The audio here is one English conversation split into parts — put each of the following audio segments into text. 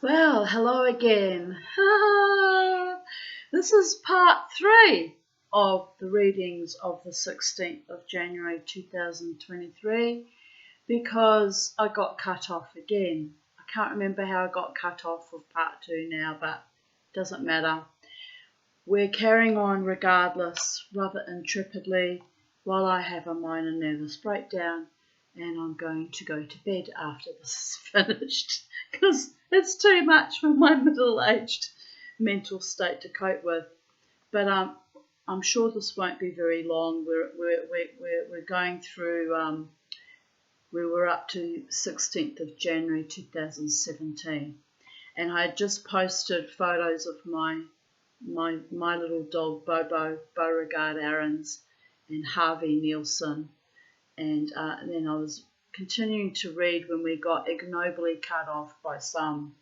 Well, hello again. This is part 3 of the readings of the 16th of January 2023 because I got cut off again. I can't remember how I got cut off with part 2 now, but it doesn't matter. We're carrying on regardless, rather intrepidly, while I have a minor nervous breakdown, and I'm going to go to bed after this is finished because it's too much for my middle-aged mental state to cope with. But I'm sure this won't be very long. We're going through. We were up to 16th of January 2017, and I had just posted photos of my little dog Bobo, Beauregard Aarons, and Harvey Nielsen, and then I was continuing to read when we got ignobly cut off by some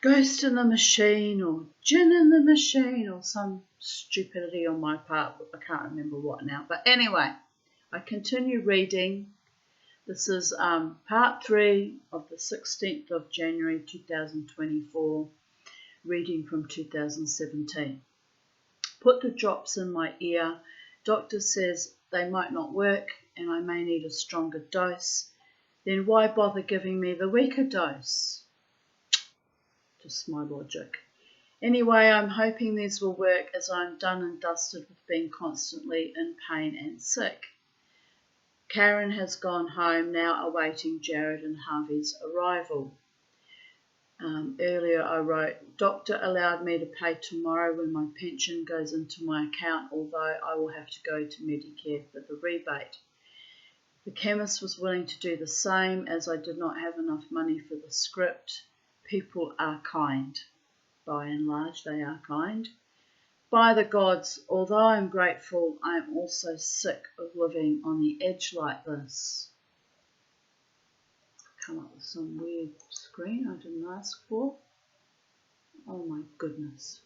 ghost in the machine or gin in the machine or some stupidity on my part. I can't remember what now. But anyway, I continue reading. This is part 3 of the 16th of January 2024, reading from 2017. Put the drops in my ear. Doctor says they might not work and I may need a stronger dose. Then why bother giving me the weaker dose? Just my logic. Anyway, I'm hoping these will work as I'm done and dusted with being constantly in pain and sick. Karen has gone home, now awaiting Jared and Harvey's arrival. Earlier I wrote, Doctor allowed me to pay tomorrow when my pension goes into my account, although I will have to go to Medicare for the rebate. The chemist was willing to do the same as I did not have enough money for the script. People are kind. By and large, they are kind. By the gods, although I'm grateful, I am also sick of living on the edge like this. Come up with some weird screen I didn't ask for. Oh my goodness.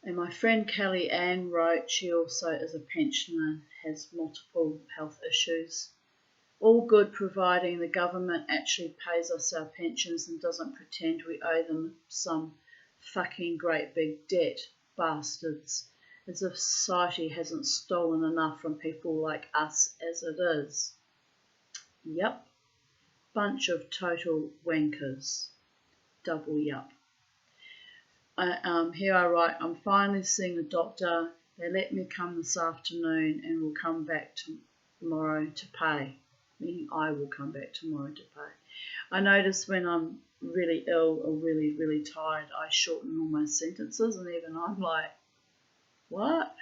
And my friend Kelly Ann wrote, she also is a pensioner, has multiple health issues. All good providing the government actually pays us our pensions and doesn't pretend we owe them some fucking great big debt, bastards. As if society hasn't stolen enough from people like us as it is. Yep. Bunch of total wankers. Double yup. Here I write, I'm finally seeing a doctor. They let me come this afternoon and will come back tomorrow to pay. Meaning I will come back tomorrow to pay. I notice when I'm really ill or really, really tired, I shorten all my sentences, and even I'm like, what?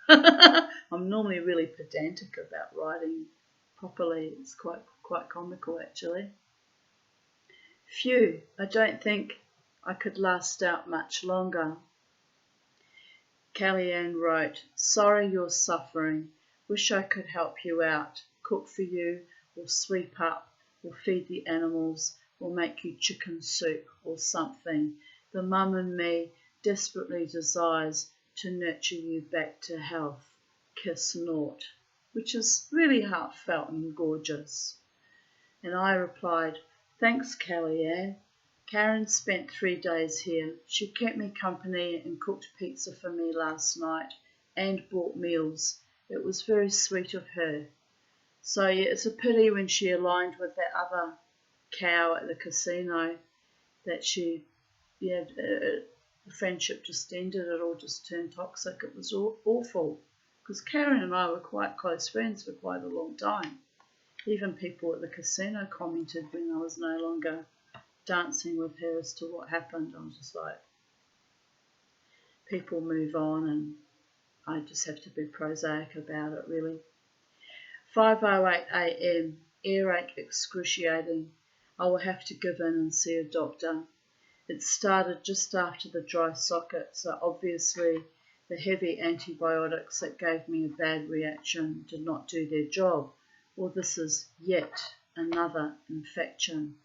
I'm normally really pedantic about writing properly. It's quite comical actually. Phew, I don't think I could last out much longer. Kellyanne wrote, sorry you're suffering. Wish I could help you out. Cook for you, or sweep up, or feed the animals, or make you chicken soup or something. The mum in me desperately desires to nurture you back to health. Kiss Nort, which is really heartfelt and gorgeous. And I replied, thanks, Kellyanne. Karen spent 3 days here. She kept me company and cooked pizza for me last night and bought meals. It was very sweet of her. So yeah, it's a pity when she aligned with that other cow at the casino that the friendship just ended. It all just turned toxic. It was awful because Karen and I were quite close friends for quite a long time. Even people at the casino commented when I was no longer dancing with her as to what happened. I was just like, people move on and I just have to be prosaic about it really. 5:08 a.m, earache excruciating. I will have to give in and see a doctor. It started just after the dry socket, so obviously the heavy antibiotics that gave me a bad reaction did not do their job, or this is yet another infection.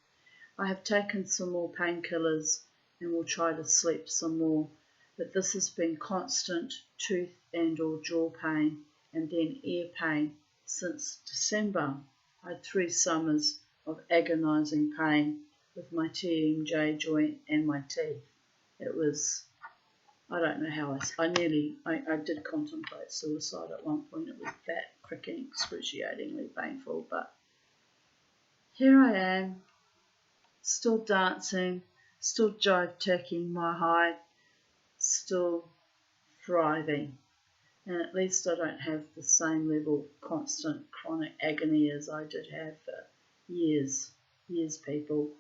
I have taken some more painkillers and will try to sleep some more, but this has been constant tooth and or jaw pain and then ear pain since December. I had 3 summers of agonising pain with my TMJ joint and my teeth. It was, I don't know how I did contemplate suicide at one point. It was that cricking, excruciatingly painful, but here I am, still dancing, still jive-turkeying my hide, still thriving. And at least I don't have the same level of constant chronic agony as I did have for years, people.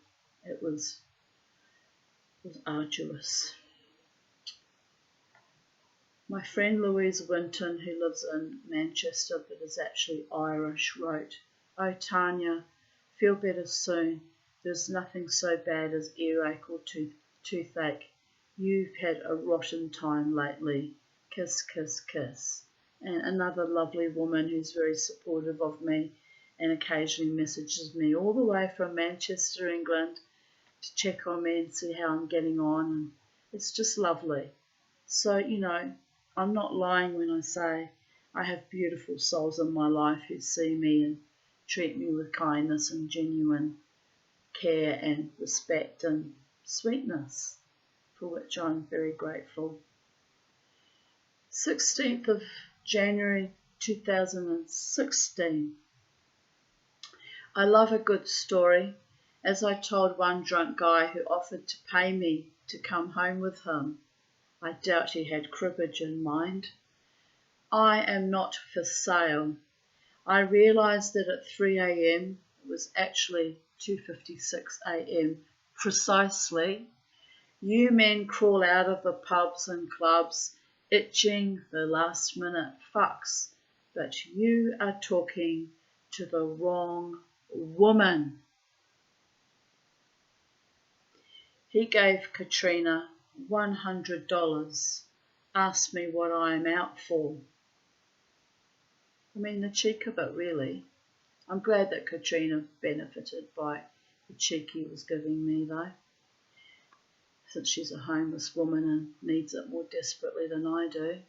It was arduous. My friend Louise Winton, who lives in Manchester but is actually Irish, wrote, "Oh Tanya, feel better soon. There's nothing so bad as earache or toothache. You've had a rotten time lately. Kiss, kiss, kiss." And another lovely woman who's very supportive of me and occasionally messages me all the way from Manchester, England, to check on me and see how I'm getting on. And it's just lovely. So, I'm not lying when I say I have beautiful souls in my life who see me and treat me with kindness and genuine care and respect and sweetness, for which I'm very grateful. 16th of January 2016. I love a good story, as I told one drunk guy who offered to pay me to come home with him. I doubt he had cribbage in mind. I am not for sale. I realised that at 3 a.m, it was actually 2:56 a.m. precisely, you men crawl out of the pubs and clubs itching for last-minute fucks, but you are talking to the wrong woman. He gave Katrina $100, asked me what I am out for. I mean, the cheek of it, really. I'm glad that Katrina benefited by the cheek he was giving me, though, since she's a homeless woman and needs it more desperately than I do.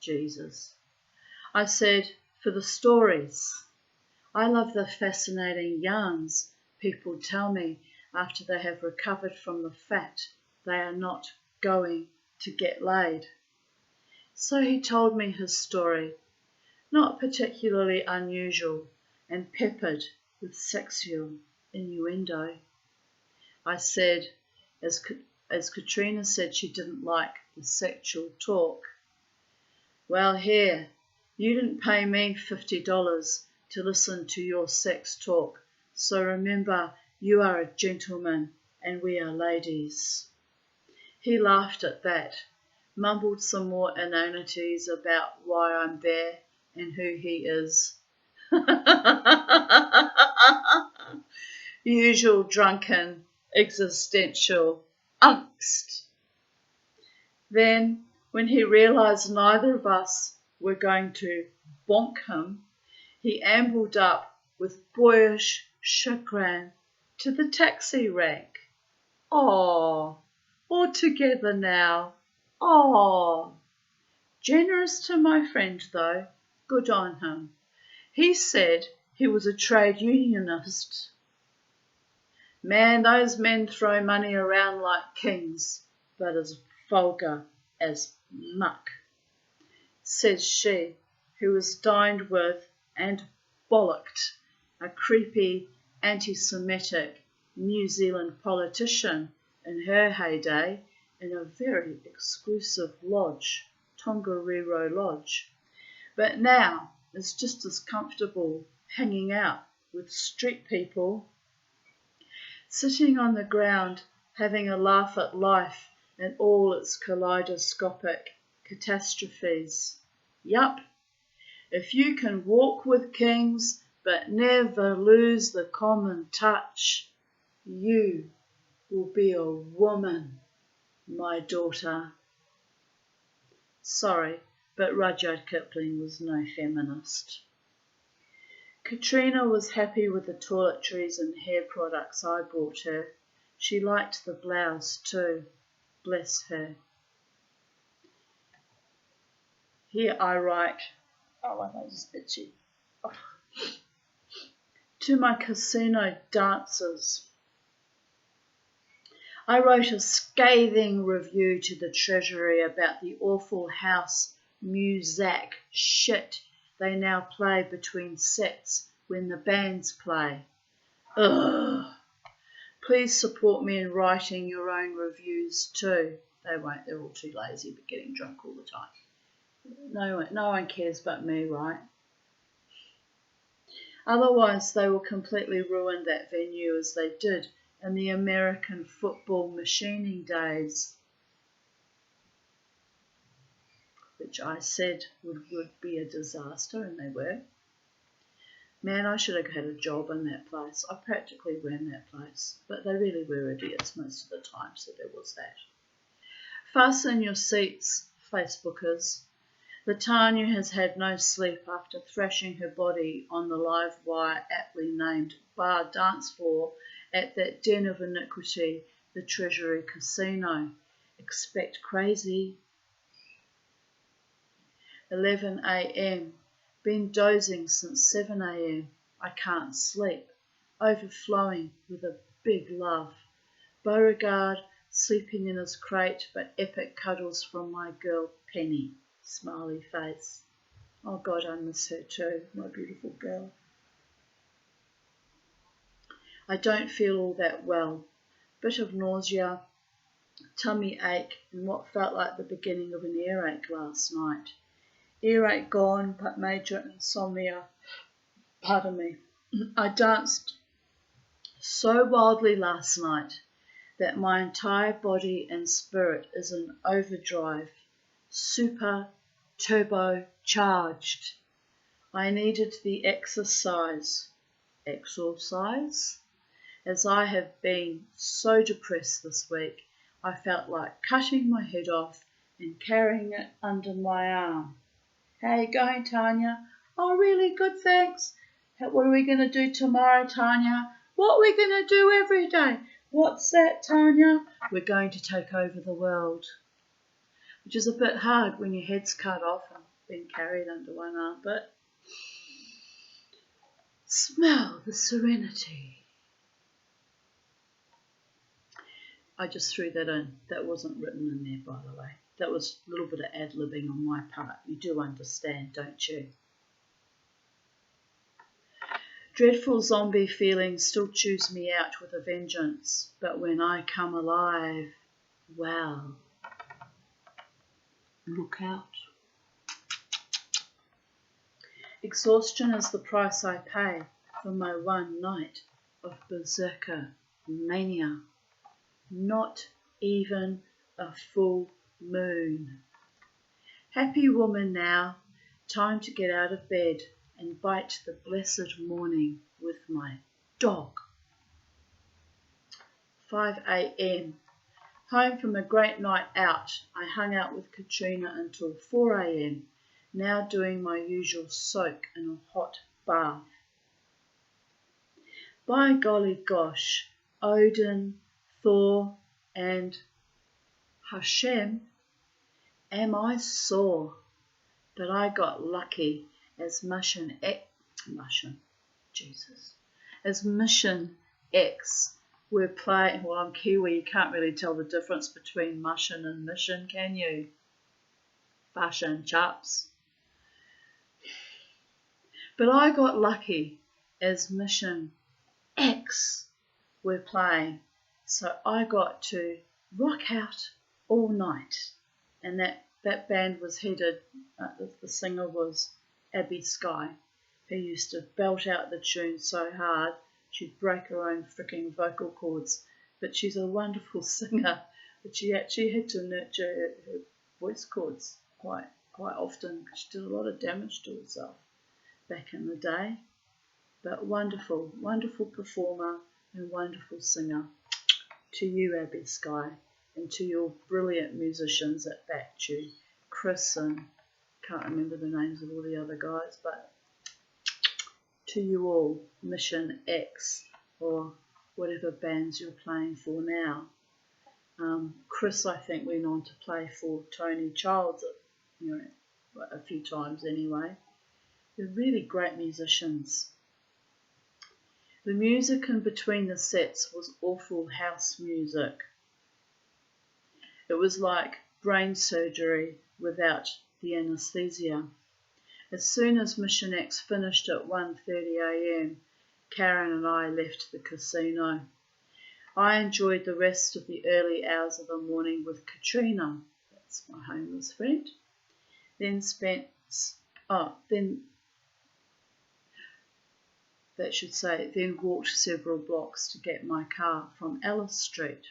Jesus. I said, for the stories. I love the fascinating yarns people tell me after they have recovered from the fact they are not going to get laid. So he told me his story, not particularly unusual and peppered with sexual innuendo. I said, as Katrina said she didn't like the sexual talk, well, here, you didn't pay me $50 to listen to your sex talk, so remember you are a gentleman and we are ladies. He laughed at that, mumbled some more inanities about why I'm there and who he is. Usual drunken existential angst. Then, when he realised neither of us were going to bonk him, he ambled up with boyish chagrin to the taxi rank. "Aw, all together now. Aw." Generous to my friend, though. Good on him. He said he was a trade unionist. Man, those men throw money around like kings, but as vulgar as muck, says she, who was dined with and bollocked a creepy anti-Semitic New Zealand politician in her heyday in a very exclusive lodge, Tongariro Lodge, but now is just as comfortable hanging out with street people, sitting on the ground having a laugh at life and all its kaleidoscopic catastrophes. Yup, if you can walk with kings but never lose the common touch, you will be a woman, my daughter. Sorry, but Rudyard Kipling was no feminist. Katrina was happy with the toiletries and hair products I bought her. She liked the blouse too. Bless her. Here I write, oh, my nose is itchy. Oh. To my casino dancers, I wrote a scathing review to the Treasury about the awful house music shit they now play between sets when the bands play. Ugh. Please support me in writing your own reviews too. They won't, they're all too lazy but getting drunk all the time. No one cares but me, right? Otherwise they will completely ruin that venue as they did in the American football machining days, which I said would be a disaster, and they were. Man, I should have had a job in that place. I practically ran that place, but they really were idiots most of the time, so there was that. Fasten your seats, Facebookers. The Tanya has had no sleep after thrashing her body on the live wire aptly named bar dance floor at that den of iniquity, the Treasury Casino. Expect crazy. 11 a.m. Been dozing since 7 a.m. I can't sleep. Overflowing with a big love. Beauregard sleeping in his crate, but epic cuddles from my girl Penny. Smiley face. Oh God, I miss her too, my beautiful girl. I don't feel all that well. Bit of nausea, tummy ache, and what felt like the beginning of an earache last night. Earache gone, but major insomnia. Pardon me. I danced so wildly last night that my entire body and spirit is in overdrive, super turbo charged. I needed the exercise. Exorcise? As I have been so depressed this week, I felt like cutting my head off and carrying it under my arm. How you going, Tanya? Oh, really good, thanks. What are we going to do tomorrow, Tanya? What are we going to do every day? What's that, Tanya? We're going to take over the world. Which is a bit hard when your head's cut off and being carried under one arm, but smell the serenity. I just threw that in. That wasn't written in there, by the way. That was a little bit of ad-libbing on my part. You do understand, don't you? Dreadful zombie feelings still chews me out with a vengeance, but when I come alive, well, look out. Exhaustion is the price I pay for my one night of berserker mania. Not even a full moon. Happy woman now, time to get out of bed and bite the blessed morning with my dog. 5 a.m. Home from a great night out. I hung out with Katrina until 4 a.m. Now doing my usual soak in a hot bath. By golly gosh, Odin, Thor, and Hashem, am I sore? But I got lucky as Mission X we're playing. Well, I'm Kiwi, you can't really tell the difference between Mission and Mission, can you? Fashion chaps. But I got lucky as Mission X we're playing. So I got to rock out all night. And that band was headed, the singer was Abby Sky, who used to belt out the tune so hard she'd break her own freaking vocal cords. But she's a wonderful singer, but she actually had to nurture her voice cords quite often because she did a lot of damage to herself back in the day. But wonderful, wonderful performer and wonderful singer. To you, Abby Sky, and to your brilliant musicians that backed you, Chris and can't remember the names of all the other guys, but to you all, Mission X, or whatever bands you're playing for now. Chris, I think, went on to play for Tony Childs, a few times anyway. They're really great musicians. The music in between the sets was awful house music. It was like brain surgery without the anaesthesia. As soon as Mission X finished at 1:30 a.m, Karen and I left the casino. I enjoyed the rest of the early hours of the morning with Katrina, that's my homeless friend, then walked several blocks to get my car from Ellis Street.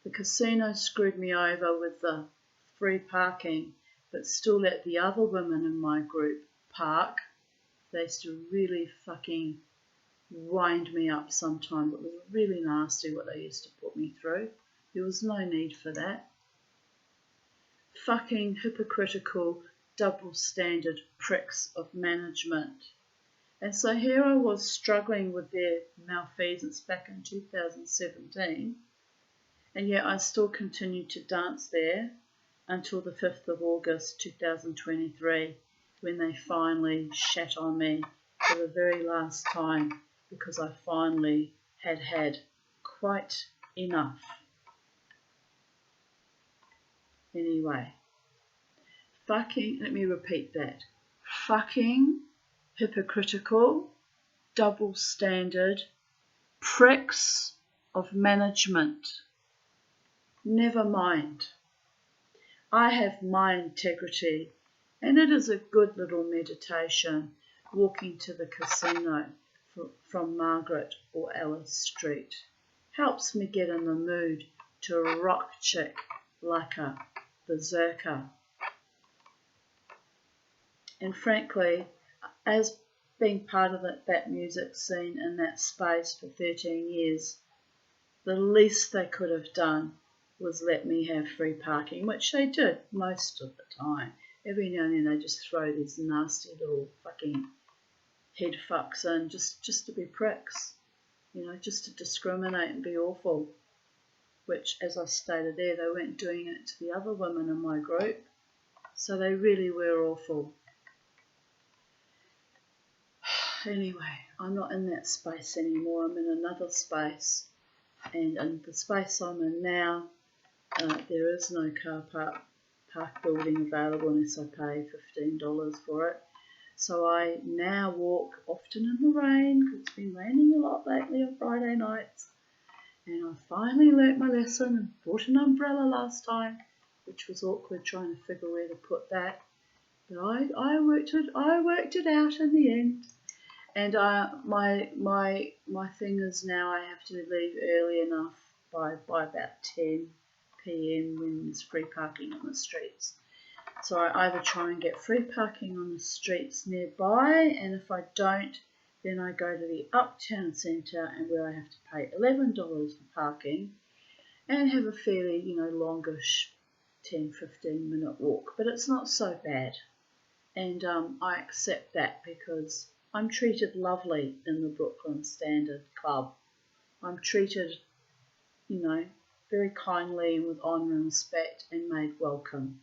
The casino screwed me over with the free parking, but still let the other women in my group park. They used to really fucking wind me up sometimes. It was really nasty what they used to put me through. There was no need for that. Fucking hypocritical, double standard pricks of management. And so here I was struggling with their malfeasance back in 2017, and yet I still continued to dance there until the 5th of August 2023, when they finally shat on me for the very last time, because I finally had quite enough. Anyway, let me repeat that. Fucking hypocritical, double standard pricks of management. Never mind. I have my integrity, and it is a good little meditation walking to the casino from Margaret or Ellis Street. Helps me get in the mood to rock chick like a berserker. And frankly, as being part of that music scene in that space for 13 years, the least they could have done was let me have free parking, which they did most of the time. Every now and then they just throw these nasty little fucking head fucks in just to be pricks, just to discriminate and be awful, which, as I stated there, they weren't doing it to the other women in my group, so they really were awful. Anyway, I'm not in that space anymore. I'm in another space, and in the space I'm in now, there is no park building available unless I pay $15 for it. So I now walk often in the rain, because it's been raining a lot lately on Friday nights. And I finally learnt my lesson and bought an umbrella last time, which was awkward trying to figure where to put that. But I worked it out in the end. And my thing is now I have to leave early enough by about 10 p.m. when there's free parking on the streets. So I either try and get free parking on the streets nearby, and if I don't, then I go to the Uptown Centre, and where I have to pay $11 for parking and have a fairly, longish 10-15 minute walk. But it's not so bad, and I accept that because I'm treated lovely in the Brooklyn Standard Club. I'm treated, very kindly and with honour and respect and made welcome.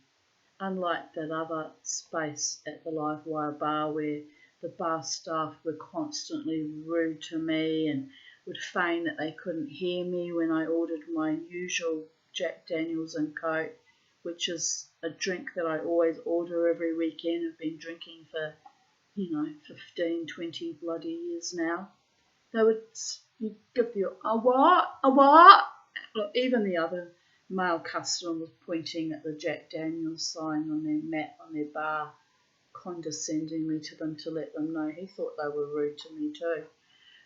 Unlike that other space at the Livewire bar where the bar staff were constantly rude to me and would feign that they couldn't hear me when I ordered my usual Jack Daniels and Coke, which is a drink that I always order every weekend. I've been drinking for 15, 20 bloody years now. They would give you a what? Look, even the other male customer was pointing at the Jack Daniels sign on their mat on their bar condescendingly to them to let them know he thought they were rude to me too.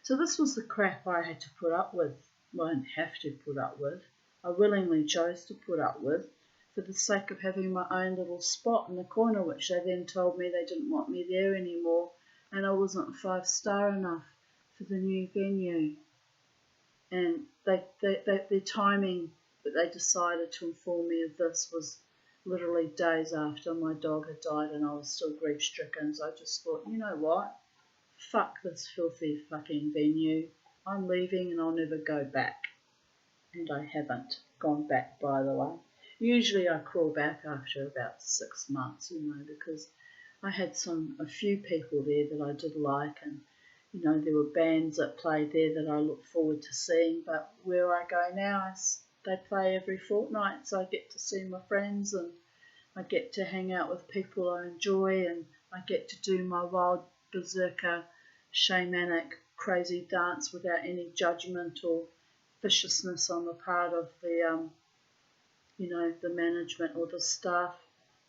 So this was the crap I had to put up with. Well, I didn't have to put up with. I willingly chose to put up with for the sake of having my own little spot in the corner, which they then told me they didn't want me there anymore, and I wasn't 5-star enough for the new venue. And their timing that they decided to inform me of this was literally days after my dog had died and I was still grief-stricken. So I just thought, you know what? Fuck this filthy fucking venue. I'm leaving and I'll never go back. And I haven't gone back, by the way. Usually I crawl back after about 6 months, because I had a few people there that I did like, and you know, there were bands that played there that I look forward to seeing, but where I go now, they play every fortnight, so I get to see my friends and I get to hang out with people I enjoy, and I get to do my wild berserker shamanic crazy dance without any judgment or viciousness on the part of the the management or the staff.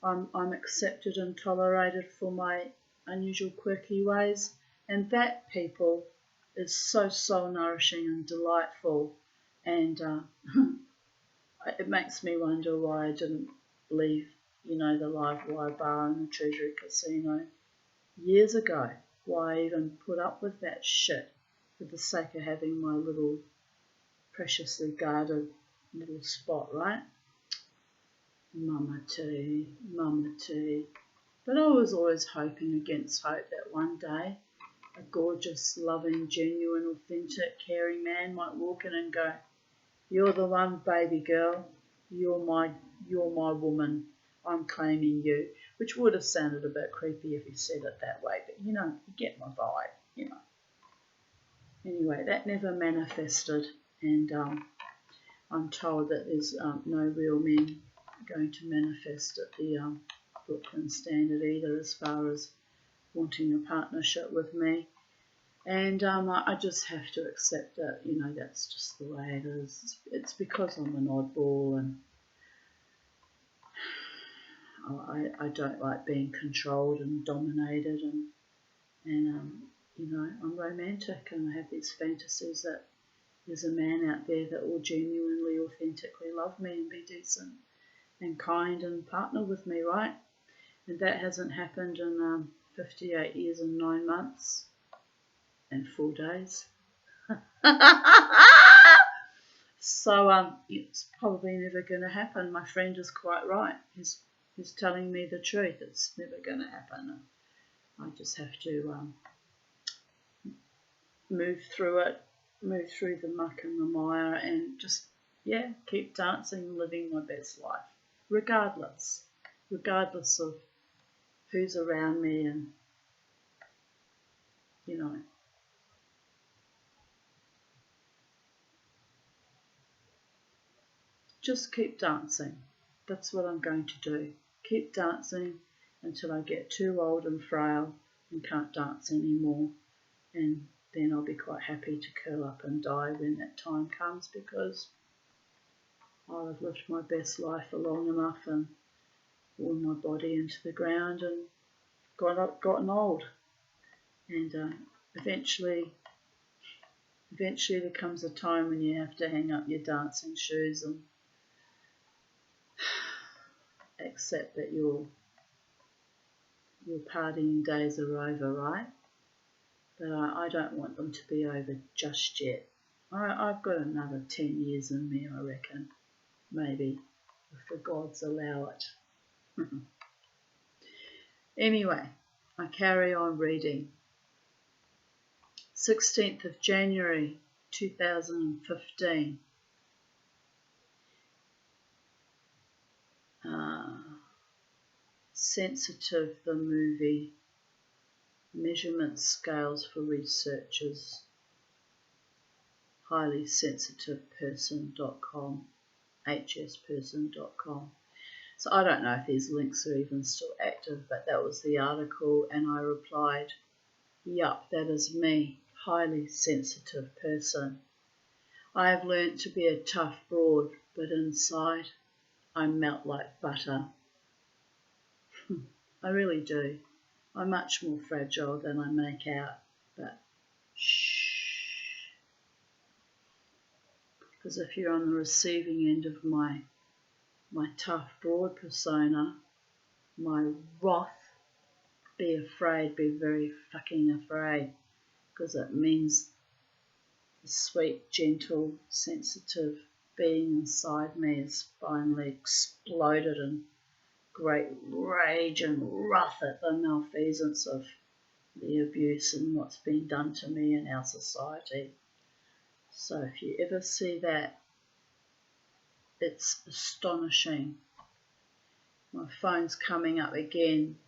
I'm accepted and tolerated for my unusual quirky ways, and that, people, is so soul nourishing and delightful, and it makes me wonder why I didn't leave the Live Wire Bar and the Treasury Casino years ago. Why I even put up with that shit for the sake of having my little preciously guarded little spot, right? Mama tea. But I was always hoping against hope that one day a gorgeous, loving, genuine, authentic, caring man might walk in and go, "You're the one, baby girl. You're my woman. I'm claiming you," which would have sounded a bit creepy if he said it that way, but you get my vibe, Anyway, that never manifested, and I'm told that there's no real men going to manifest at the Brooklyn Standard either, as far as wanting a partnership with me. And I just have to accept that, that's just the way it is. It's because I'm an oddball, and I don't like being controlled and dominated, and I'm romantic, and I have these fantasies that there's a man out there that will genuinely, authentically love me and be decent and kind and partner with me, right? And that hasn't happened in 58 years and 9 months and 4 days. So it's probably never going to happen. My friend is quite right. He's telling me the truth. It's never going to happen. I just have to move through it, move through the muck and the mire, and just, keep dancing, living my best life, regardless of who's around me, and, just keep dancing. That's what I'm going to do. Keep dancing until I get too old and frail and can't dance anymore. And then I'll be quite happy to curl up and die when that time comes, because I'll have lived my best life for long enough and worn my body into the ground and gotten old. And eventually there comes a time when you have to hang up your dancing shoes and accept that your partying days are over, right? But I don't want them to be over just yet. I've got another 10 years in me, I reckon. Maybe, if the gods allow it. Anyway, I carry on reading. 16th of January 2015. Sensitive, the movie. Measurement scales for researchers. HighlySensitivePerson.com, hsperson.com. So I don't know if these links are even still active, but that was the article, and I replied, "Yup, that is me, highly sensitive person. I have learnt to be a tough broad, but inside I melt like butter." I really do. I'm much more fragile than I make out, but shh. Because if you're on the receiving end of my tough broad persona, my wrath, be afraid, be very fucking afraid, because it means the sweet, gentle, sensitive being inside me has finally exploded in great rage and wrath at the malfeasance of the abuse and what's been done to me in our society. So if you ever see that, it's astonishing. My phone's coming up again.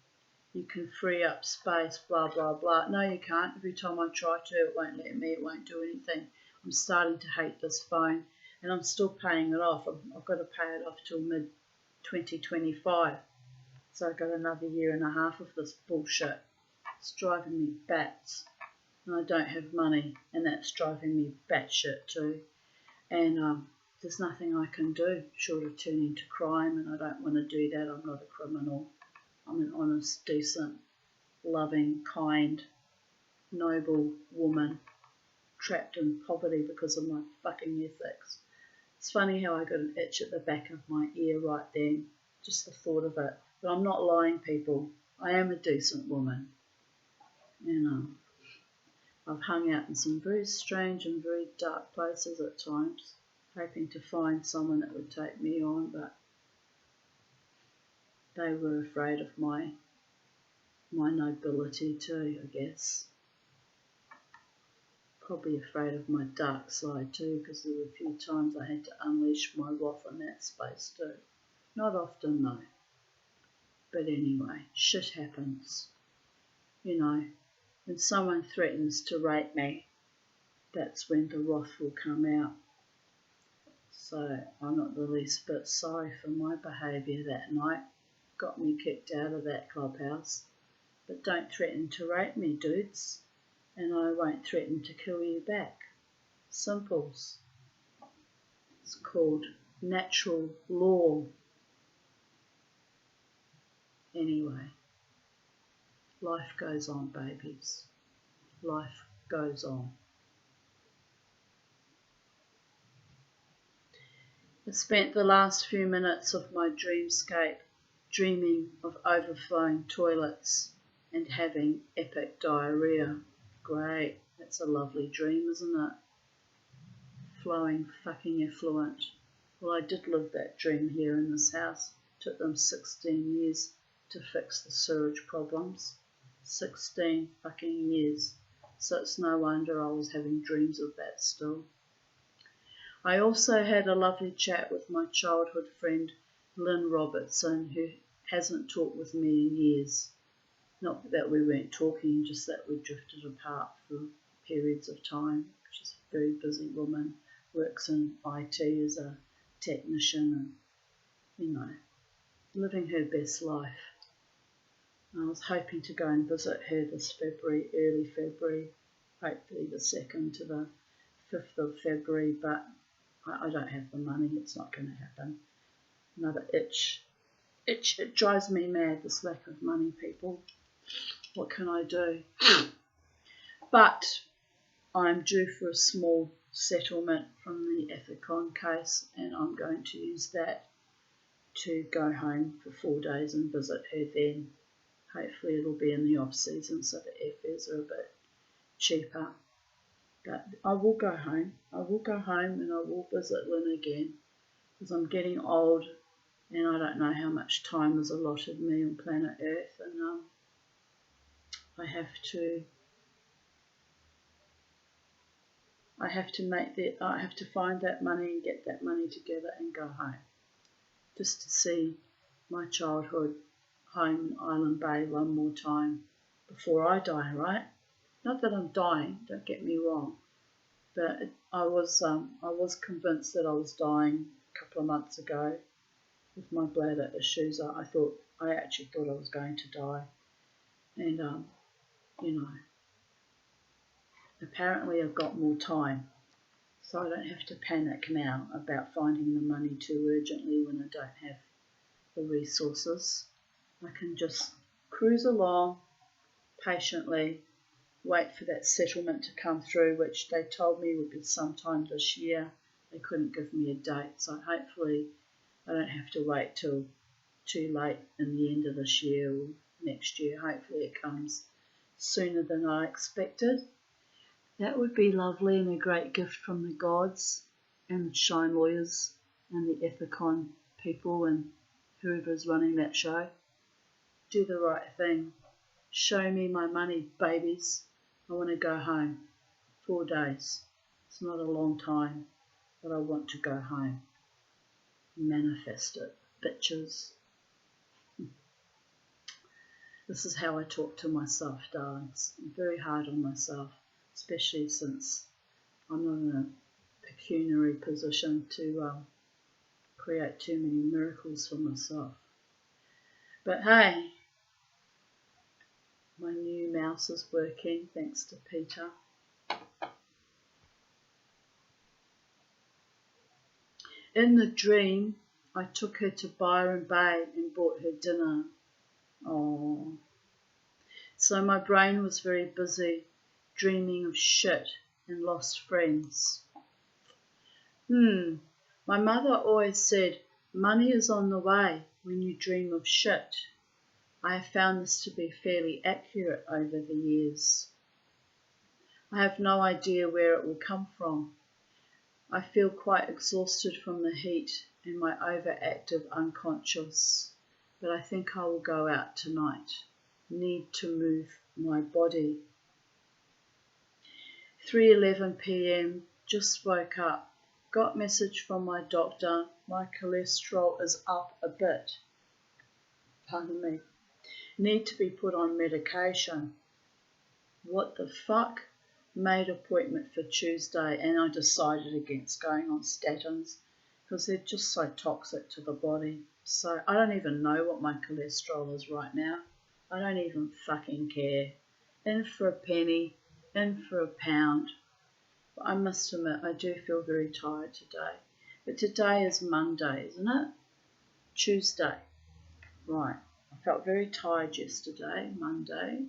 you can free up space, blah, blah, blah. No, you can't. Every time I try to, it won't let me, it won't do anything. I'm starting to hate this phone, and I'm still paying it off. I've got to pay it off till mid-2025. So I've got another year and a half of this bullshit. It's driving me bats. And I don't have money, and that's driving me batshit too. And there's nothing I can do short of turning to crime, and I don't want to do that. I'm not a criminal. I'm an honest, decent, loving, kind, noble woman trapped in poverty because of my fucking ethics. It's funny how I got an itch at the back of my ear right then, just the thought of it. But I'm not lying, people. I am a decent woman. And I've hung out in some very strange and very dark places at times, hoping to find someone that would take me on, but they were afraid of my nobility too, I guess. Probably afraid of my dark side too, because there were a few times I had to unleash my wrath in that space too. Not often though. But anyway, shit happens. You know, when someone threatens to rape me, that's when the wrath will come out. So I'm not the least bit sorry for my behaviour that night. Got me kicked out of that clubhouse. But don't threaten to rape me, dudes, and I won't threaten to kill you back. Simples. It's called natural law. Anyway, life goes on, babies. Life goes on. I spent the last few minutes of my dreamscape dreaming of overflowing toilets and having epic diarrhea. Great, that's a lovely dream, isn't it? Flowing fucking effluent. Well, I did live that dream here in this house. Took them 16 years to fix the sewage problems. 16 fucking years. So it's no wonder I was having dreams of that still. I also had a lovely chat with my childhood friend Lynn Robertson, who hasn't talked with me in years. Not that we weren't talking, just that we drifted apart for periods of time. She's a very busy woman, works in IT as a technician and, you know, living her best life. I was hoping to go and visit her this February, early February, hopefully the 2nd to the 5th of February, but I don't have the money, it's not going to happen. Another itch. It drives me mad, this lack of money, people. What can I do? But I'm due for a small settlement from the Ethicon case, and I'm going to use that to go home for 4 days and visit her then. Hopefully it'll be in the off season so the airfares are a bit cheaper. But I will go home. I will go home and I will visit Lynn again, because I'm getting old and I don't know how much time is allotted me on planet Earth, and I have to find that money and get that money together and go home, just to see my childhood home in Island Bay one more time before I die, right? Not that I'm dying, don't get me wrong, but I was convinced that I was dying a couple of months ago with my bladder issues. I actually thought I was going to die, and you know, apparently I've got more time, so I don't have to panic now about finding the money too urgently when I don't have the resources. I can just cruise along patiently, wait for that settlement to come through, which they told me would be sometime this year. They couldn't give me a date, so hopefully I don't have to wait till too late in the end of this year or next year. Hopefully it comes sooner than I expected. That would be lovely and a great gift from the gods and the Shine lawyers and the Ethicon people and whoever's running that show. Do the right thing. Show me my money, babies. I want to go home. 4 days. It's not a long time, but I want to go home. Manifest it, bitches. This is how I talk to myself, darlings. I'm very hard on myself, especially since I'm not in a pecuniary position to create too many miracles for myself. But hey, my new mouse is working thanks to Peter. In the dream, I took her to Byron Bay and bought her dinner. Oh. So my brain was very busy dreaming of shit and lost friends. My mother always said, money is on the way when you dream of shit. I have found this to be fairly accurate over the years. I have no idea where it will come from. I feel quite exhausted from the heat and my overactive unconscious, but I think I will go out tonight. Need to move my body. 3:11 p.m. Just woke up. Got message from my doctor. My cholesterol is up a bit. Pardon me. Need to be put on medication. What the fuck? Made appointment for Tuesday and I decided against going on statins because they're just so toxic to the body. So I don't even know what my cholesterol is right now. I don't even fucking care. In for a penny, in for a pound. But I must admit, I do feel very tired today. But today is Monday, isn't it? Tuesday. Right. I felt very tired yesterday, Monday.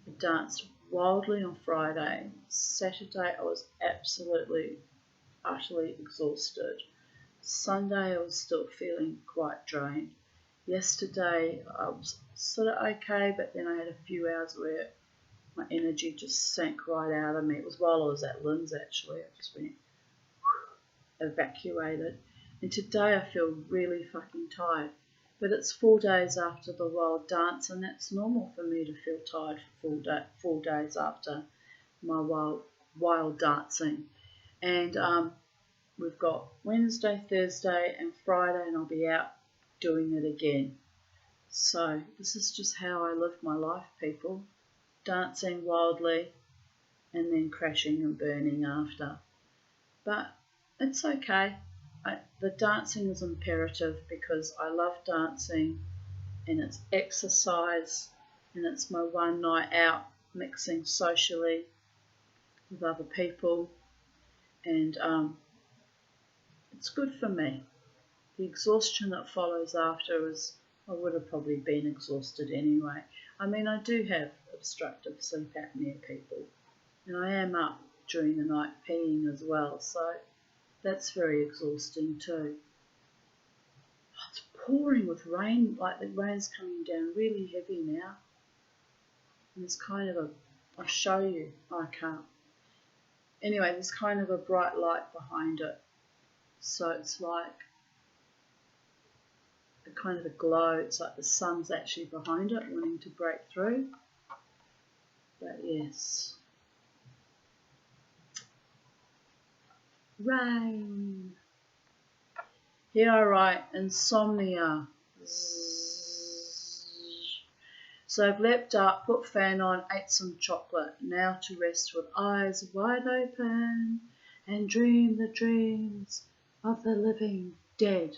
I danced wildly on Friday. Saturday, I was absolutely, utterly exhausted. Sunday, I was still feeling quite drained. Yesterday, I was sort of okay, but then I had a few hours where my energy just sank right out of me. It was while I was at Lynn's, actually. I just went evacuated. And today, I feel really fucking tired. But it's 4 days after the wild dance, and that's normal for me to feel tired for 4 days after my wild dancing. And we've got Wednesday, Thursday, and Friday, and I'll be out doing it again. So this is just how I live my life, people. Dancing wildly and then crashing and burning after. But it's okay. The dancing is imperative because I love dancing and it's exercise and it's my one night out mixing socially with other people and it's good for me. The exhaustion that follows after is, I would have probably been exhausted anyway. I mean, I do have obstructive sleep apnea, people, and I am up during the night peeing as well, so that's very exhausting too. It's pouring with rain, like the rain's coming down really heavy now. And there's kind of I'll show you, I can't. Anyway, there's kind of a bright light behind it. So it's like a kind of a glow. It's like the sun's actually behind it, wanting to break through. But yes. Rain. Here I write insomnia. So I've leapt up, put fan on, ate some chocolate. Now to rest with eyes wide open and dream the dreams of the living dead.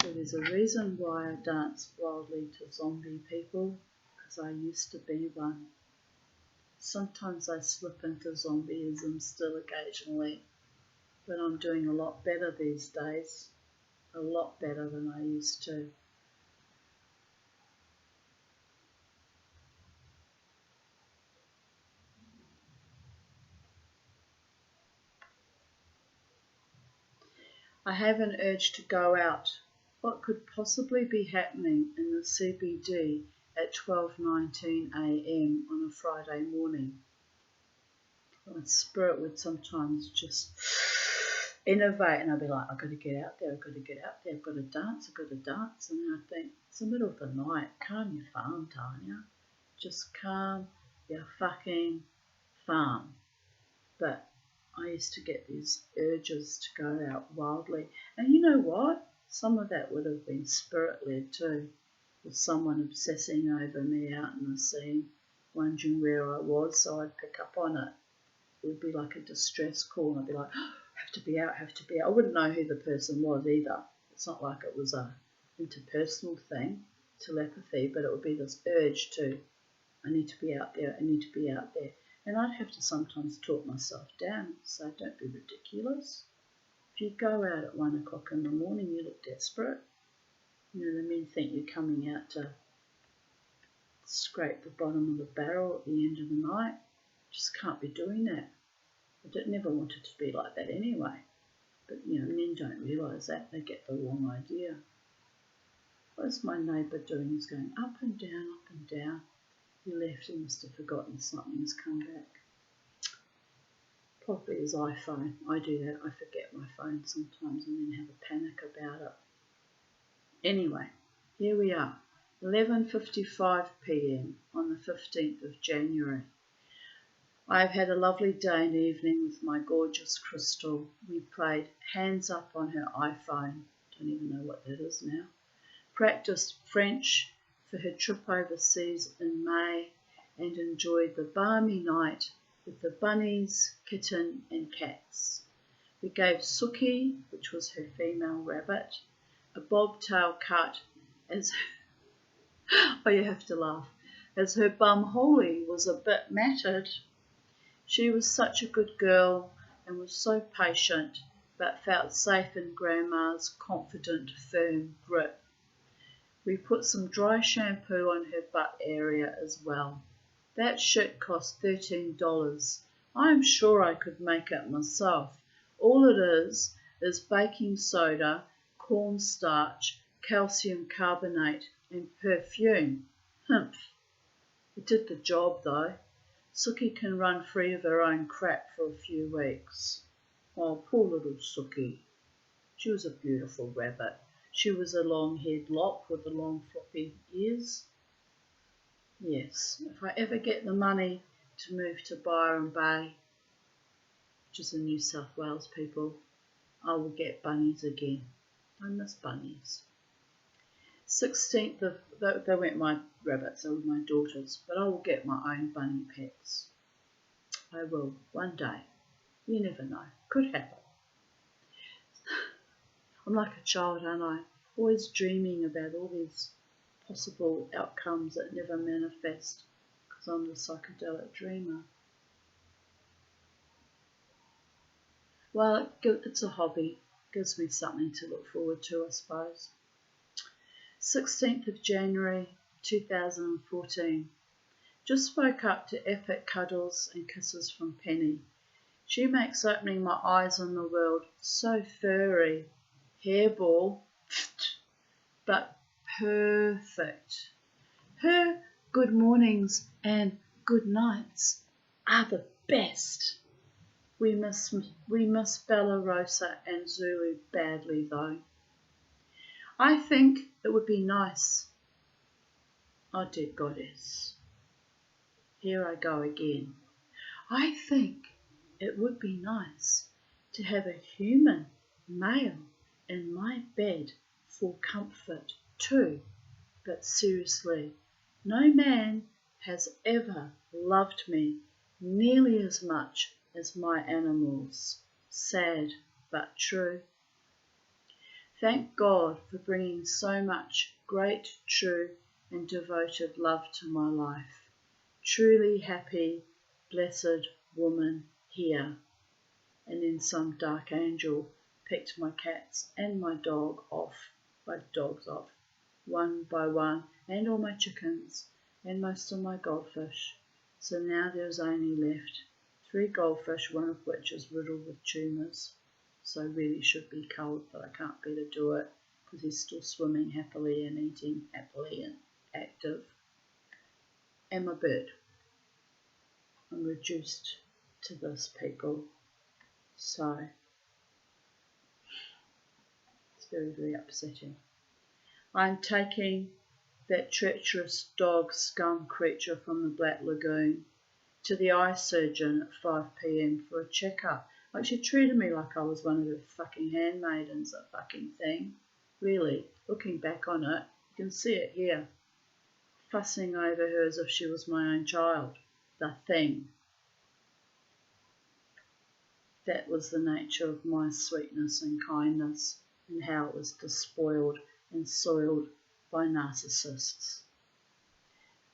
So there's a reason why I dance wildly to zombie people, because I used to be one. Sometimes I slip into zombieism still occasionally, but I'm doing a lot better these days, a lot better than I used to. I have an urge to go out. What could possibly be happening in the CBD at 12:19 a.m. on a Friday morning? My spirit would sometimes just innovate and I'd be like, I've got to get out there, I've got to get out there, I've got to dance, I've got to dance. And I think, it's the middle of the night, calm your farm, Tanya. Just calm your fucking farm. But I used to get these urges to go out wildly. And you know what? Some of that would have been spirit-led too. with someone obsessing over me out in the scene, wondering where I was, so I'd pick up on it. It would be like a distress call, and I'd be like, oh, have to be out, have to be out. I wouldn't know who the person was either. It's not like it was a interpersonal thing, telepathy, but it would be this urge to, I need to be out there, I need to be out there. And I'd have to sometimes talk myself down and say, don't be ridiculous. If you go out at 1 o'clock in the morning, you look desperate. You know, the men think you're coming out to scrape the bottom of the barrel at the end of the night. Just can't be doing that. I never wanted to be like that anyway. But, you know, men don't realise that. They get the wrong idea. What's my neighbour doing? He's going up and down, up and down. He left. He must have forgotten something. He's come back. Probably his iPhone. I do that. I forget my phone sometimes and then have a panic about it. Anyway, here we are. 11:55 p.m. on the 15th of January. I've had a lovely day and evening with my gorgeous Crystal. We played Hands Up on her iPhone. Don't even know what that is now. Practiced French for her trip overseas in May and enjoyed the balmy night with the bunnies, kitten and cats. We gave Suki, which was her female rabbit, a bobtail cut as oh, you have to laugh, as her bum Holly was a bit matted. She was such a good girl and was so patient, but felt safe in Grandma's confident, firm grip. We put some dry shampoo on her butt area as well. That shit cost $13. I'm sure I could make it myself. All it is baking soda, cornstarch, calcium carbonate and perfume. Humph. It did the job though. Suki can run free of her own crap for a few weeks. Oh, poor little Suki. She was a beautiful rabbit. She was a long-haired lop with the long floppy ears. Yes, if I ever get the money to move to Byron Bay, which is in New South Wales, people, I will get bunnies again. I miss bunnies. 16th of, they weren't my rabbits, they were my daughters, but I will get my own bunny pets. I will, one day. You never know. Could happen. I'm like a child, aren't I? Always dreaming about all these possible outcomes that never manifest because I'm the psychedelic dreamer. Well, it's a hobby. Gives me something to look forward to, I suppose. 16th of January 2014. Just woke up to epic cuddles and kisses from Penny. She makes opening my eyes on the world so furry, hairball, but perfect. Her good mornings and good nights are the best. We miss Bella Rosa and Zulu badly though. I think it would be nice. Oh dear goddess. Here I go again. I think it would be nice to have a human male in my bed for comfort too. But seriously, no man has ever loved me nearly as much as my animals. Sad but true. Thank God for bringing so much great, true and devoted love to my life. Truly happy, blessed woman here. And then some dark angel picked my cats and my dogs off, one by one, and all my chickens, and most of my goldfish. So now there's only left 3 goldfish, one of which is riddled with tumours. So really should be culled, but I can't bear to do it because he's still swimming happily and eating happily and active. And my bird. I'm reduced to this, people. So it's very, very upsetting. I'm taking that treacherous dog scum creature from the Black Lagoon to the eye surgeon at 5 p.m. for a checkup. Like, she treated me like I was one of her fucking handmaidens, that fucking thing. Really, looking back on it, You can see it here, fussing over her as if she was my own child. The thing. That was the nature of my sweetness and kindness, and how it was despoiled and soiled by narcissists.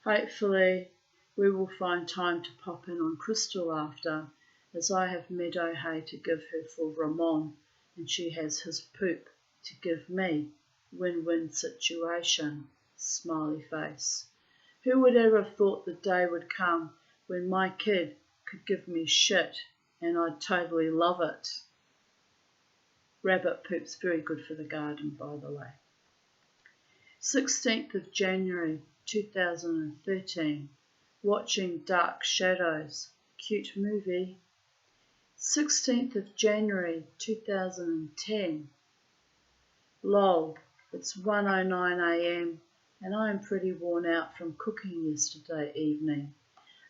Hopefully, we will find time to pop in on Crystal after, as I have meadow hay to give her for Ramon, and she has his poop to give me. Win-win situation. Smiley face. Who would ever have thought the day would come when my kid could give me shit and I'd totally love it? Rabbit poop's very good for the garden, by the way. 16th of January 2013. Watching Dark Shadows. Cute movie. 16th of January 2010. Lol, it's 1:09 a.m. and I am pretty worn out from cooking yesterday evening.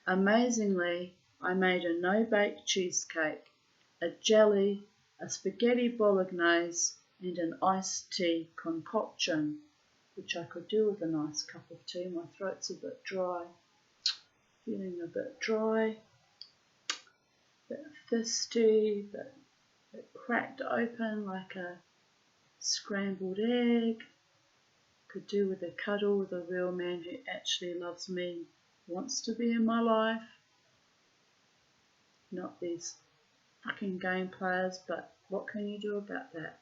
Amazingly, I made a no-bake cheesecake, a jelly, a spaghetti bolognese and an iced tea concoction, which I could do with a nice cup of tea. My throat's a bit dry, feeling a bit dry, a bit thirsty, a bit cracked open like a scrambled egg. Could do with a cuddle with a real man who actually loves me, wants to be in my life. Not these fucking game players, but what can you do about that?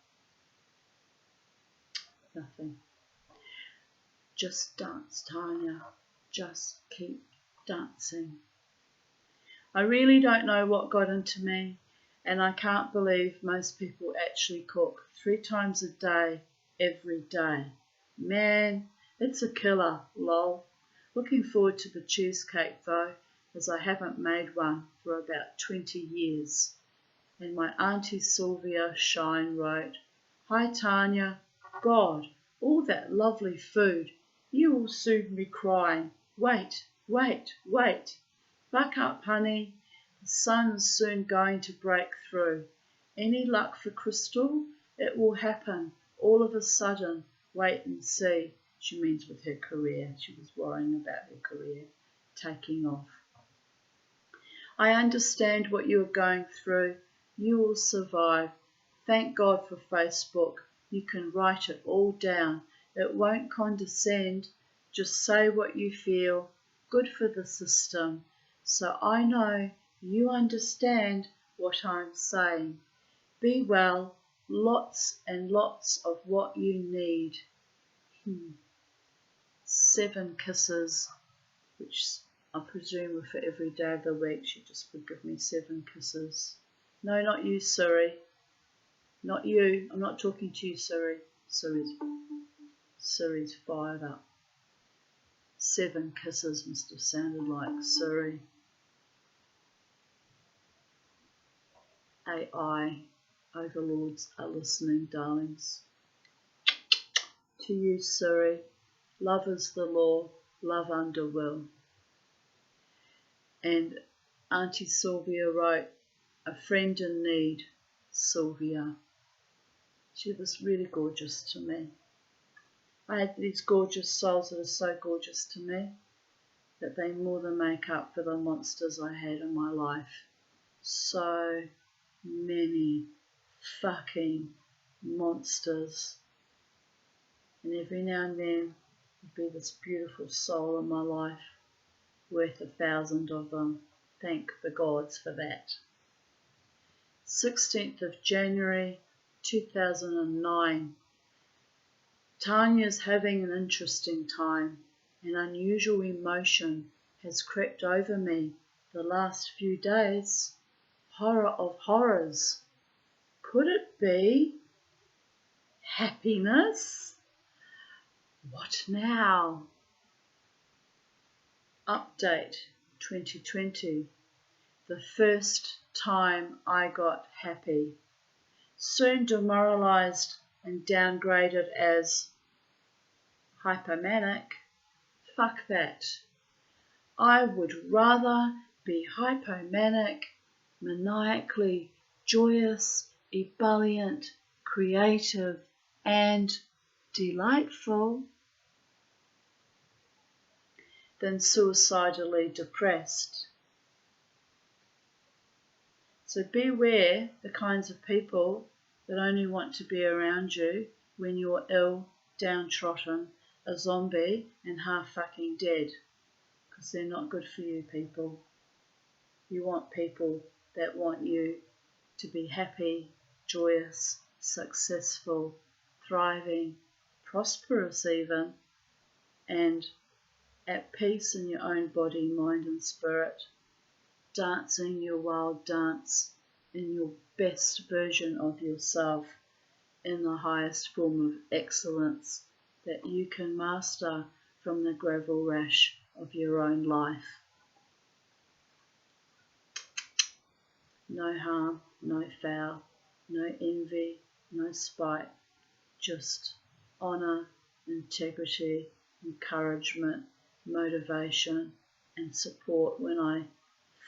Nothing. Just dance, Tanya. Just keep dancing. I really don't know what got into me, and I can't believe most people actually cook 3 times a day, every day. Man, it's a killer, lol. Looking forward to the cheesecake though, as I haven't made one for about 20 years. And my Auntie Sylvia Shine wrote, Hi Tanya, God, all that lovely food. You will soon be crying. Wait, wait, wait. Buck up, honey. The sun's soon going to break through. Any luck for Crystal? It will happen all of a sudden. Wait and see. She means with her career. She was worrying about her career taking off. I understand what you are going through. You will survive. Thank God for Facebook. You can write it all down. It won't condescend. Just say what you feel. Good for the system. So I know you understand what I'm saying. Be well. Lots and lots of what you need. 7 kisses, which I presume were for every day of the week. She just would give me 7 kisses. No, not you, Siri. Not you. I'm not talking to you, Siri. Siri's fired up. 7 kisses must have sounded like Siri. AI overlords are listening, darlings. To you, Siri. Love is the law, love under will. And Auntie Sylvia wrote, a friend in need, Sylvia. She was really gorgeous to me. I had these gorgeous souls that are so gorgeous to me that they more than make up for the monsters I had in my life. So many fucking monsters. And every now and then would be this beautiful soul in my life, worth 1,000 of them. Thank the gods for that. 16th of January 2009. Tanya's having an interesting time. An unusual emotion has crept over me the last few days. Horror of horrors. Could it be happiness? What now? Update 2020. The first time I got happy. Soon demoralized and downgraded as hypomanic. Fuck that. I would rather be hypomanic, maniacally joyous, ebullient, creative, and delightful than suicidally depressed. So beware the kinds of people that only want to be around you when you're ill, downtrodden, a zombie and half fucking dead, because they're not good for you, people. You want people that want you to be happy, joyous, successful, thriving, prosperous even, and at peace in your own body, mind and spirit, dancing your wild dance in your best version of yourself in the highest form of excellence that you can master from the gravel rash of your own life. No harm, no foul, no envy, no spite, just honour, integrity, encouragement, motivation and support when I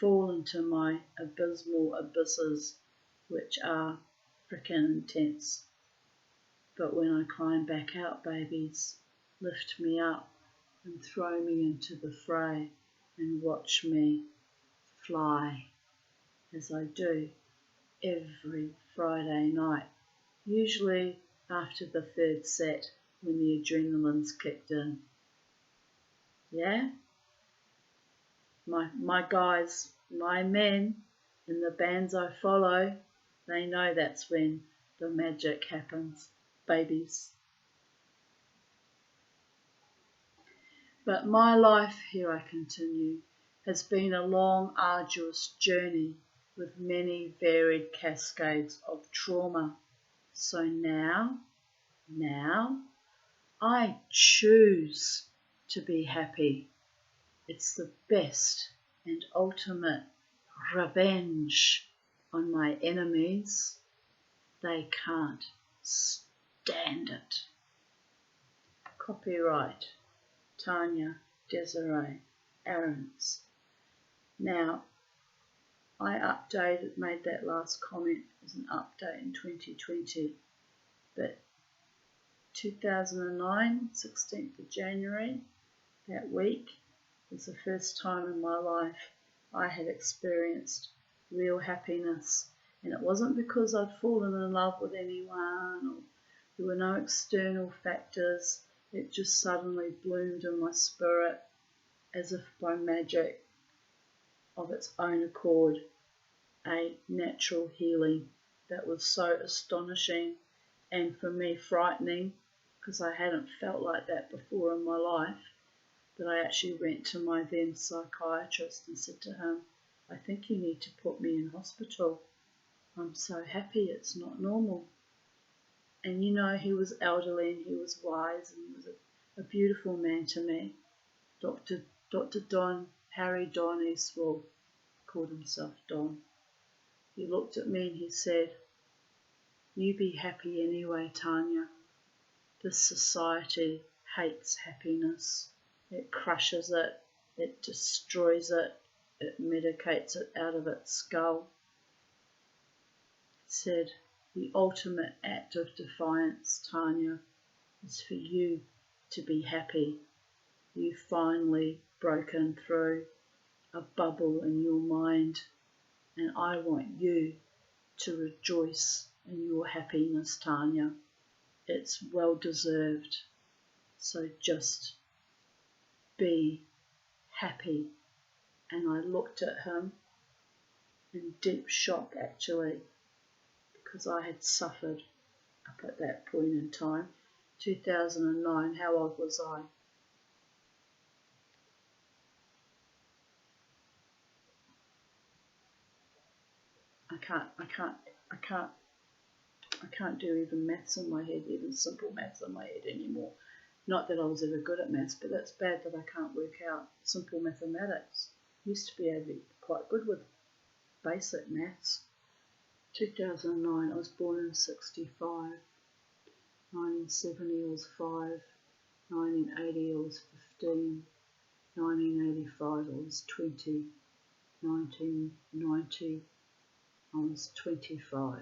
fall into my abysmal abysses, which are frickin' intense. But when I climb back out, babies, lift me up and throw me into the fray and watch me fly, as I do every Friday night, usually after the third set when the adrenaline's kicked in. Yeah? My guys, my men in the bands I follow, they know that's when the magic happens, babies. But my life, here I continue, has been a long, arduous journey with many varied cascades of trauma. So now, I choose to be happy. It's the best and ultimate revenge on my enemies. They can't stand it. Copyright Tanya Desiree Aarons. Now, I made that last comment as an update in 2020, but 2009, 16th of January, that week, was the first time in my life I had experienced real happiness. And it wasn't because I'd fallen in love with anyone or there were no external factors. It just suddenly bloomed in my spirit as if by magic of its own accord, a natural healing that was so astonishing and for me frightening, because I hadn't felt like that before in my life, that I actually went to my then psychiatrist and said to him, I think you need to put me in hospital. I'm so happy, it's not normal. And you know, he was elderly and he was wise and he was a beautiful man to me. Dr. Harry Don Eastwell, called himself Don. He looked at me and he said, you be happy anyway, Tanya. This society hates happiness. It crushes it, it destroys it, it medicates it out of its skull. He said, the ultimate act of defiance, Tanya, is for you to be happy. You've finally broken through a bubble in your mind, and I want you to rejoice in your happiness, Tanya. It's well deserved. So just be happy. And I looked at him in deep shock, actually, because I had suffered up at that point in time. 2009, how old was I? I can't do even maths in my head, even simple maths in my head anymore. Not that I was ever good at maths, but that's bad that I can't work out simple mathematics. Used to be able to be quite good with basic maths. 2009, I was born in 65. 1970, I was 5. 1980, I was 15. 1985, I was 20. 1990, I was 25.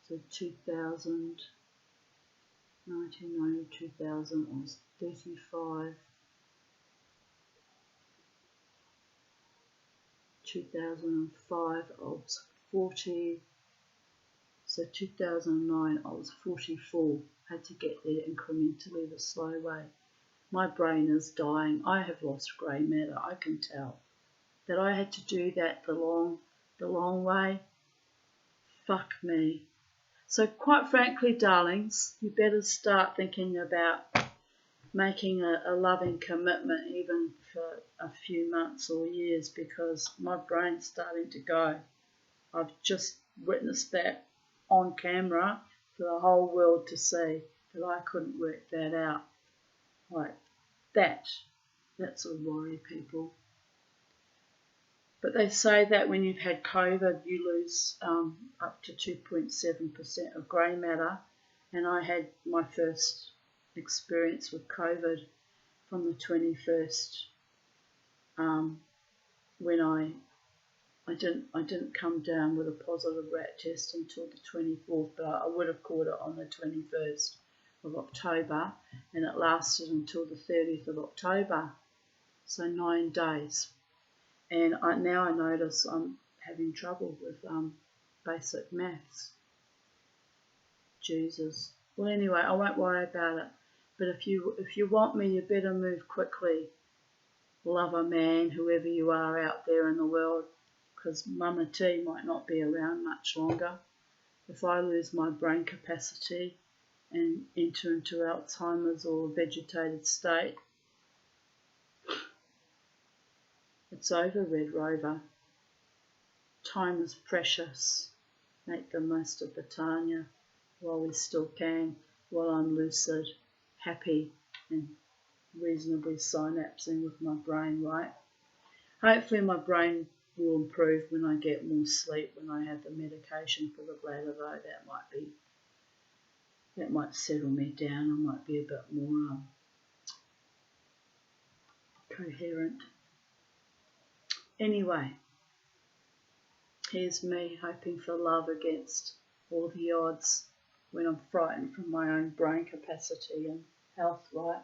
So 2000, 1990, 2000, I was 35. 2005 I was 40, so 2009 I was 44. Had to get there incrementally the slow way. My brain is dying. I have lost grey matter, I can tell. That I had to do that the long way, fuck me. So quite frankly, darlings, you better start thinking about making a loving commitment even for a few months or years, because my brain's starting to go. I've just witnessed that on camera for the whole world to see, that I couldn't work that out. Like that's a worry, people. But they say that when you've had COVID, you lose up to 2.7% of grey matter. And I had my first experience with COVID from the 21st, when I didn't come down with a positive rat test until the 24th, but I would have caught it on the 21st of October, and it lasted until the 30th of October, so 9 days. And now I notice I'm having trouble with basic maths. Jesus. Well, anyway, I won't worry about it. But if you want me, you better move quickly. Lover man, whoever you are out there in the world, because Mama T might not be around much longer. If I lose my brain capacity and enter into Alzheimer's or a vegetated state, it's over, Red Rover. Time is precious. Make the most of the Tanya while we still can, while I'm lucid, happy, and reasonably synapsing with my brain, right? Hopefully my brain will improve when I get more sleep, when I have the medication for the bladder, though. That might settle me down. I might be a bit more coherent. Anyway, here's me hoping for love against all the odds when I'm frightened from my own brain capacity and health, right?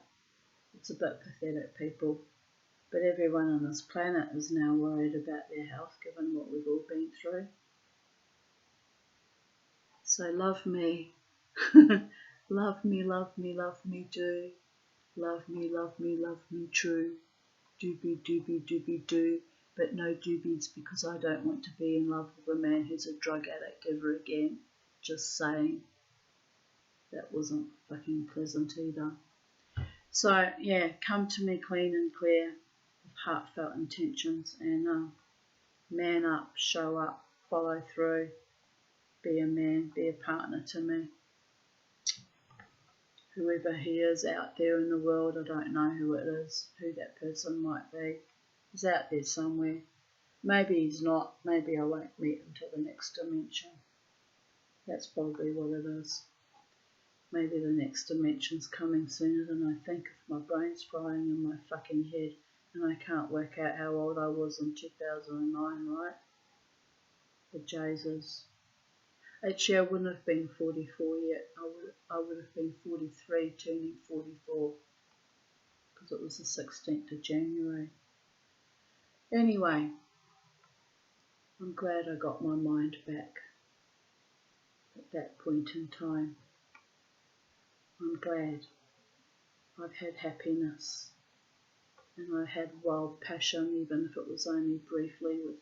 It's a bit pathetic, people. But everyone on this planet is now worried about their health, given what we've all been through. So love me. Love me, love me, love me, do. Love me, love me, love me, true. Doobie, doobie, doobie, do. But no doobies, because I don't want to be in love with a man who's a drug addict ever again. Just saying. That wasn't fucking pleasant either. So, yeah, come to me clean and clear with heartfelt intentions, and man up, show up, follow through, be a man, be a partner to me. Whoever he is out there in the world, I don't know who it is, who that person might be. He's out there somewhere. Maybe he's not. Maybe I won't meet him till the next dimension. That's probably what it is. Maybe the next dimension's coming sooner than I think if my brain's frying in my fucking head and I can't work out how old I was in 2009, right? For Jesus. Actually, I wouldn't have been 44 yet. I would have been 43, turning 44, because it was the 16th of January. Anyway, I'm glad I got my mind back at that point in time. I'm glad. I've had happiness, and I had wild passion, even if it was only briefly, with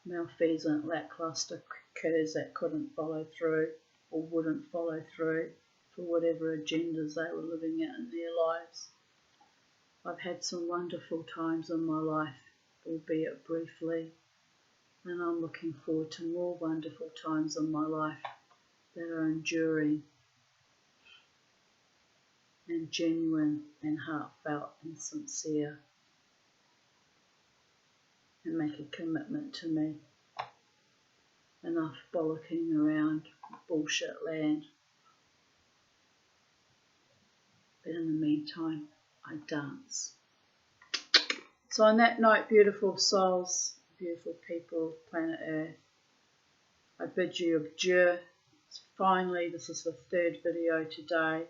malfeasant, lackluster curs that couldn't follow through or wouldn't follow through for whatever agendas they were living out in their lives. I've had some wonderful times in my life, albeit briefly, and I'm looking forward to more wonderful times in my life that are enduring and genuine and heartfelt and sincere, and make a commitment to me. Enough bollocking around bullshit land. But in the meantime, I dance. So on that note, beautiful souls, beautiful people of planet Earth, I bid you adieu. Finally, this is the third video today.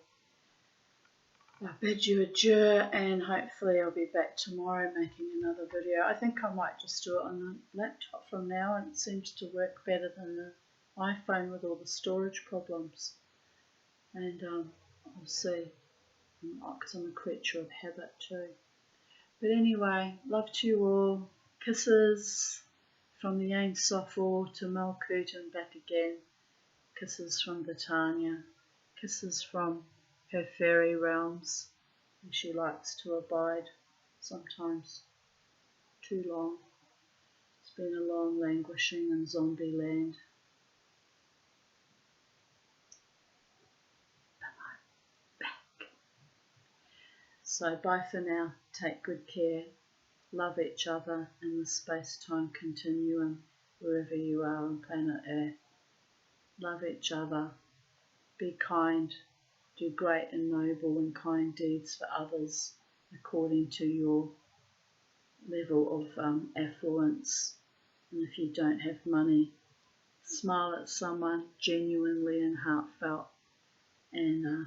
I bid you adieu, and hopefully I'll be back tomorrow making another video. I think I might just do it on the laptop from now, and it seems to work better than the iPhone with all the storage problems. And I'll see, because I'm a creature of habit too. But anyway, love to you all. Kisses from the Ain Sofo to Malkut and back again. Kisses from Britannia. Kisses from her fairy realms, where she likes to abide, sometimes too long. It's been a long languishing in zombie land. But I'm back. So bye for now. Take good care. Love each other in the space-time continuum, wherever you are on planet Earth. Love each other. Be kind. Do great and noble and kind deeds for others according to your level of affluence. And if you don't have money, smile at someone genuinely and heartfelt, and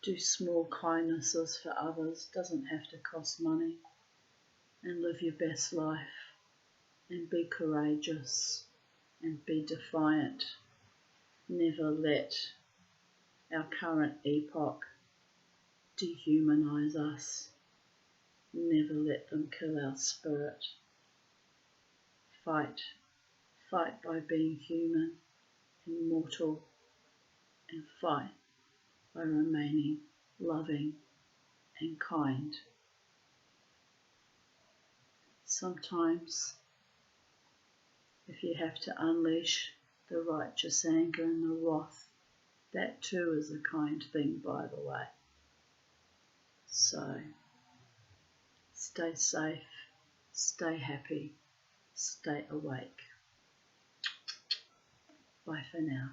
do small kindnesses for others. Doesn't have to cost money. And live your best life, and be courageous, and be defiant. Never let our current epoch dehumanize us. Never let them kill our spirit. Fight by being human and mortal, and fight by remaining loving and kind. Sometimes, if you have to unleash the righteous anger and the wrath, that too is a kind thing, by the way. So, stay safe, stay happy, stay awake. Bye for now.